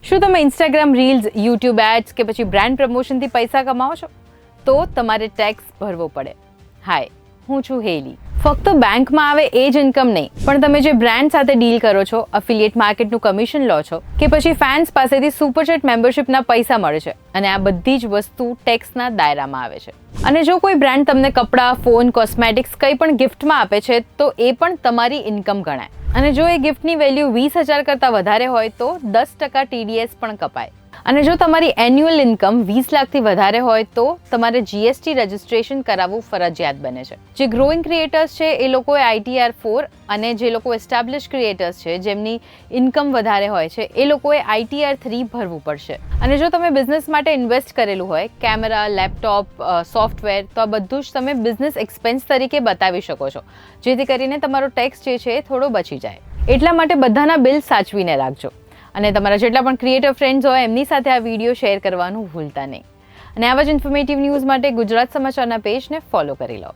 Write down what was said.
શું તમે Instagram reels, YouTube ads કે પછી બ્રાન્ડ પ્રમોશનથી પૈસા કમાવો છો? તો તમારે ટેક્સ ભરવો પડે. હાય, હું છું હેલી. ફક્ત બેંકમાં આવે એ જ ઇન્કમ નહીં, પણ તમે જે બ્રાન્ડ સાથે ડીલ કરો છો, અફિલિએટ માર્કેટનું કમિશન લો છો કે પછી ફેન્સ પાસેથી સુપરચેટ મેમ્બરશિપના પૈસા મળે છે, અને આ બધી જ વસ્તુ ટેક્સના દાયરામાં આવે છે. અને જો કોઈ બ્રાન્ડ તમને કપડાં, ફોન, કોસ્મેટિક્સ કંઈ પણ ગિફ્ટમાં આપે છે, તો એ પણ તમારી ઇન્કમ ગણાય. અને જો એ ગિફ્ટની વેલ્યુ 20,000 કરતાં વધારે હોય તો 10% TDS પણ કપાય. અને જો તમારી એન્યુઅલ ઇન્કમ 20 લાખથી વધારે હોય તો તમારે GST રજિસ્ટ્રેશન કરાવવું ફરજિયાત બને છે. જે ગ્રોઈંગ ક્રિએટર્સ છે એ લોકોએ ITR 4, અને જે લોકો એસ્ટાબ્લિશ ક્રિએટર્સ છે જેમની ઇન્કમ વધારે હોય છે એ લોકોએ ITR 3 ભરવું પડશે. અને જો તમે બિઝનેસ માટે ઇન્વેસ્ટ કરેલું હોય, કેમેરા, લેપટોપ, સોફ્ટવેર, તો આ બધું જ તમે બિઝનેસ એક્સપેન્સ તરીકે બતાવી શકો છો, જેથી કરીને તમારો ટેક્સ જે છે એ થોડો બચી જાય. એટલા માટે બધાના બિલ સાચવીને રાખજો. અને તમારા જેટલા પણ ક્રિએટર ફ્રેન્ડ્સ હોય એમની સાથે આ વિડીયો શેર કરવાનું ભૂલતા નહીં. અને આવા જ ઇન્ફોર્મેટિવ ન્યૂઝ માટે ગુજરાત સમાચારના પેજને ફોલો કરી લો.